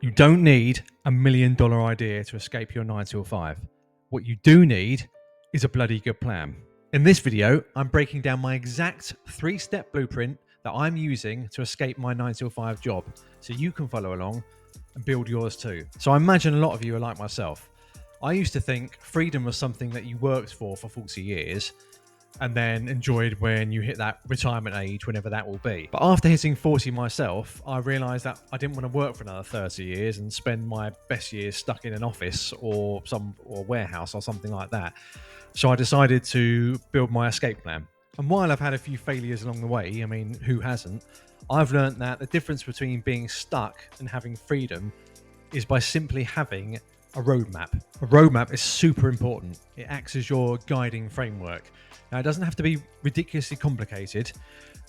You don't need $1 million idea to escape your 9 till 5. What you do need is a bloody good plan. In this video, I'm breaking down my exact 3-step blueprint that I'm using to escape my 9 till 5 job, so you can follow along and build yours too. So I imagine a lot of you are like myself. I used to think freedom was something that you worked for 40 years and then enjoyed when you hit that retirement age, whenever that will be. But after hitting 40 myself, I realised that I didn't want to work for another 30 years and spend my best years stuck in an office or warehouse or something like that. So I decided to build my escape plan. And while I've had a few failures along the way, I mean, who hasn't? I've learned that the difference between being stuck and having freedom is by simply having a roadmap. A roadmap is super important. It acts as your guiding framework. Now, it doesn't have to be ridiculously complicated.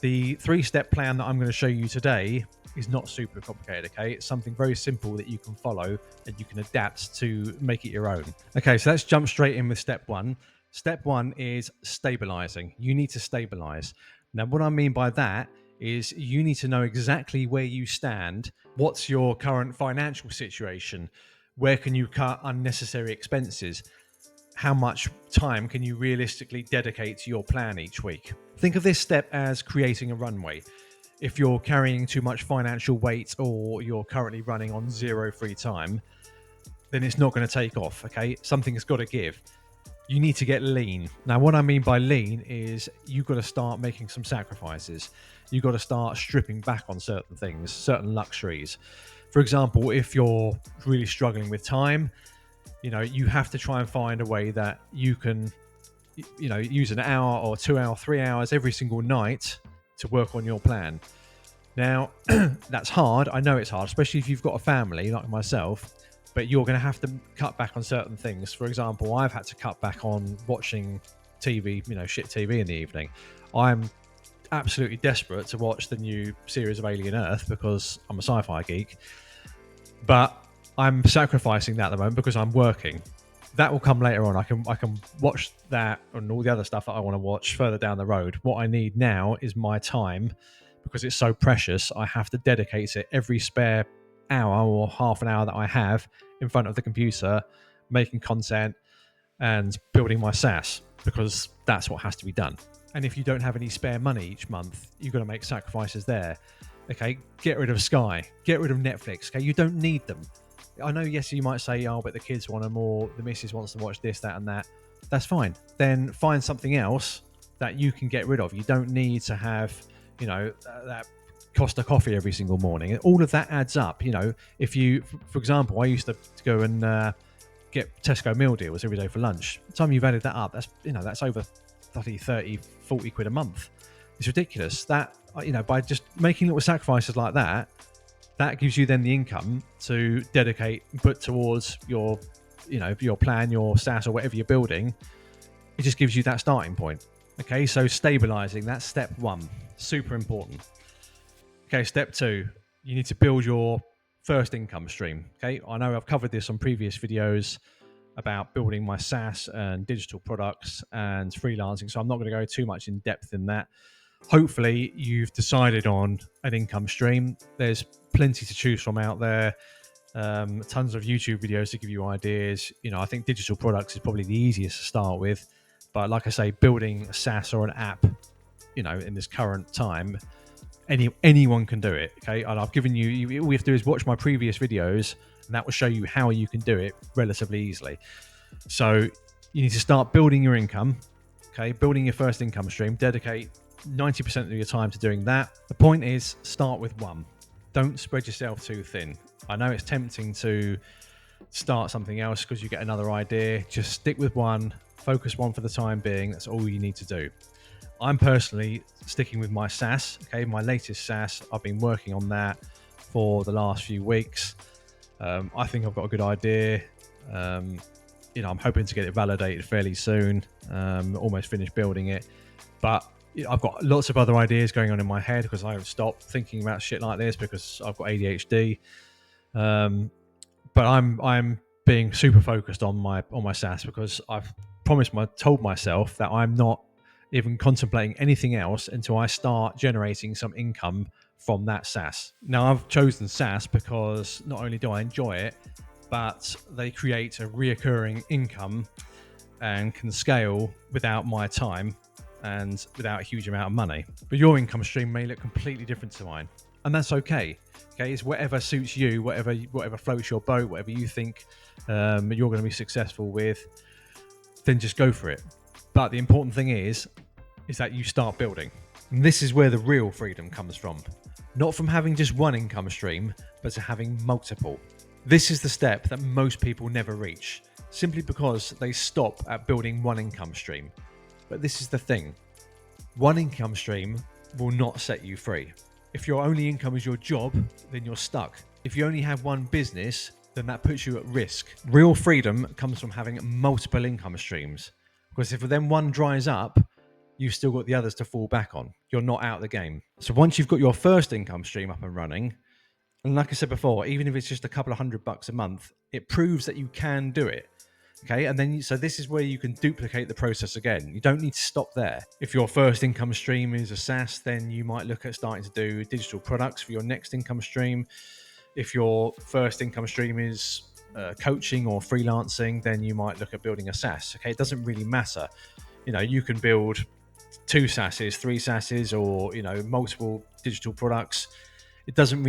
The 3-step plan that I'm going to show you today is not super complicated, okay? It's something very simple that you can follow and you can adapt to make it your own. Okay, so let's jump straight in with step 1. Step 1 is stabilizing. You need to stabilize. Now, what I mean by that is you need to know exactly where you stand. What's your current financial situation? Where can you cut unnecessary expenses? How much time can you realistically dedicate to your plan each week? Think of this step as creating a runway. If you're carrying too much financial weight or you're currently running on 0 free time, then it's not going to take off, okay? Something's got to give. You need to get lean. Now, what I mean by lean is you've got to start making some sacrifices. You've got to start stripping back on certain things, certain luxuries. For example, if you're really struggling with time, you have to try and find a way that you can, use an hour or 2 hours, 3 hours every single night to work on your plan. Now, that's hard. I know it's hard, especially if you've got a family like myself, but you're going to have to cut back on certain things. For example, I've had to cut back on watching TV, shit TV in the evening. I'm absolutely desperate to watch the new series of Alien Earth because I'm a sci-fi geek, but I'm sacrificing that at the moment because I'm working. That will come later on. I can watch that and all the other stuff that I want to watch further down the road. What I need now is my time, because it's so precious. I have to dedicate it every spare hour or half an hour that I have in front of the computer, making content and building my SaaS, because that's what has to be done. And if you don't have any spare money each month, you've got to make sacrifices there. Okay, get rid of Sky, get rid of Netflix. Okay, you don't need them. I know, yes, you might say, oh, but the kids want them, or the missus wants to watch this, that, and that. That's fine. Then find something else that you can get rid of. You don't need to have, that Costa coffee every single morning. All of that adds up. If you, for example, I used to go and get Tesco meal deals every day for lunch. By the time you've added that up, that's over 30, 40 quid a month. It's ridiculous. That, by just making little sacrifices like that, that gives you then the income to dedicate and put towards your, your plan, your SaaS, or whatever you're building. It just gives you that starting point. Okay, so stabilizing, that's step 1. Super important. Okay, step 2, you need to build your first income stream. Okay, I know I've covered this on previous videos about building my SaaS and digital products and freelancing, so I'm not going to go too much in depth in that. Hopefully you've decided on an income stream. There's plenty to choose from out there. Tons of YouTube videos to give you ideas. I think digital products is probably the easiest to start with. But like I say, building a SaaS or an app, in this current time, anyone can do it. Okay, and I've given you, all you have to do is watch my previous videos, and that will show you how you can do it relatively easily. So you need to start building your income. Okay, building your first income stream. Dedicate 90% of your time to doing that. The point is, start with 1. Don't spread yourself too thin. I know it's tempting to start something else because you get another idea. Just stick with 1, focus 1 for the time being. That's all you need to do. I'm personally sticking with my SaaS. Okay, my latest SaaS. I've been working on that for the last few weeks. I think I've got a good idea. I'm hoping to get it validated fairly soon. Almost finished building it, but I've got lots of other ideas going on in my head because I haven't stopped thinking about shit like this because I've got ADHD. But I'm being super focused on my SaaS because I've told myself that I'm not even contemplating anything else until I start generating some income from that SaaS. Now, I've chosen SaaS because not only do I enjoy it, but they create a reoccurring income and can scale without my time and without a huge amount of money. But your income stream may look completely different to mine, and that's okay. Okay, it's whatever suits you, whatever floats your boat, whatever you think you're going to be successful with, then just go for it. But the important thing is that you start building. And this is where the real freedom comes from. Not from having just one income stream, but to having multiple. This is the step that most people never reach, simply because they stop at building one income stream. But this is the thing. One income stream will not set you free. If your only income is your job, then you're stuck. If you only have one business, then that puts you at risk. Real freedom comes from having multiple income streams. Because if then one dries up, you've still got the others to fall back on. You're not out of the game. So once you've got your first income stream up and running, and like I said before, even if it's just a couple of $100 a month, it proves that you can do it. Okay, and then so this is where you can duplicate the process again. You don't need to stop there. If your first income stream is a SaaS, then you might look at starting to do digital products for your next income stream. If your first income stream is coaching or freelancing, then you might look at building a SaaS. Okay, it doesn't really matter. You can build 2 SaaSes, 3 SaaSes, or multiple digital products. It doesn't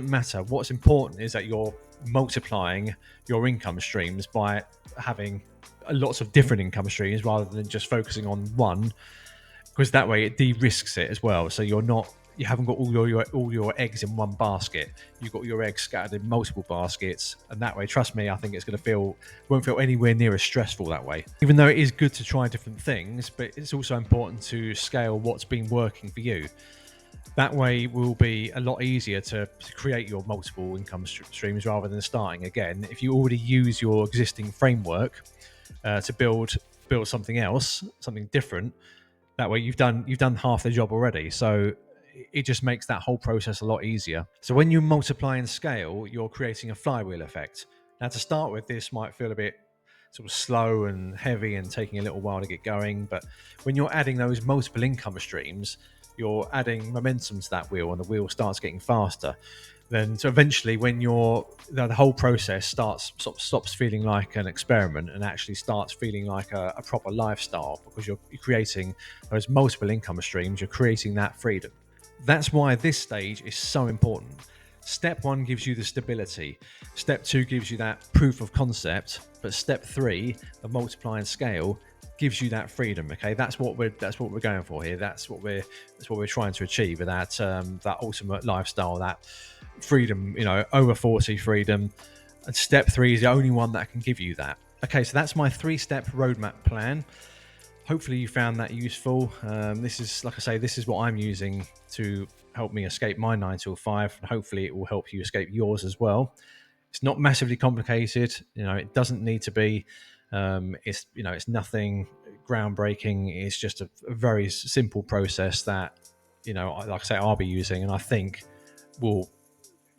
matter. What's important is that you're multiplying your income streams by having lots of different income streams rather than just focusing on one, because that way it de-risks it as well. So you haven't got all your eggs in one basket. You've got your eggs scattered in multiple baskets, and that way, trust me, I think it's won't feel anywhere near as stressful that way. Even though it is good to try different things, but it's also important to scale what's been working for you. That way will be a lot easier to create your multiple income streams rather than starting again. If you already use your existing framework to build something else, something different, that way you've done half the job already. So it just makes that whole process a lot easier. So when you multiply and scale, you're creating a flywheel effect. Now, to start with, this might feel a bit sort of slow and heavy and taking a little while to get going, but when you're adding those multiple income streams, you're adding momentum to that wheel, and the wheel starts getting faster. Then, so eventually, when the whole process stops feeling like an experiment and actually starts feeling like a proper lifestyle, because you're creating those multiple income streams, you're creating that freedom. That's why this stage is so important. Step 1 gives you the stability. Step 2 gives you that proof of concept. But step 3, the multiply and scale, gives you that freedom. Okay, that's what we're going for here. That's what we're trying to achieve with that ultimate lifestyle, that freedom. Over 40 freedom. And step 3 is the only one that can give you that. Okay, so that's my 3-step roadmap plan. Hopefully you found that useful. This is, like I say, this is what I'm using to help me escape my 9 till 5, and hopefully it will help you escape yours as well. It's not massively complicated. It doesn't need to be. It's nothing groundbreaking. It's just a very simple process that, like I say, I'll be using, and I think will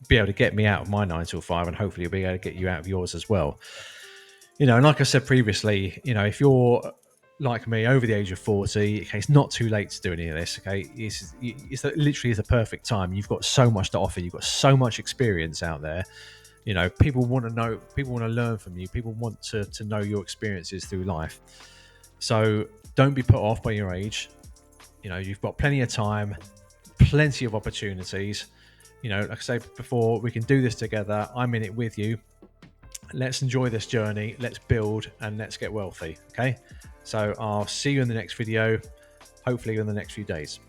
be able to get me out of my 9 till 5, and hopefully it'll be able to get you out of yours as well. And like I said previously, if you're like me, over the age of 40, okay, it's not too late to do any of this. Okay, it's literally the perfect time. You've got so much to offer. You've got so much experience out there. People want to know, people want to learn from you. People want to know your experiences through life. So don't be put off by your age. You've got plenty of time, plenty of opportunities. Like I said before, we can do this together. I'm in it with you. Let's enjoy this journey. Let's build and let's get wealthy. Okay. So I'll see you in the next video, hopefully in the next few days.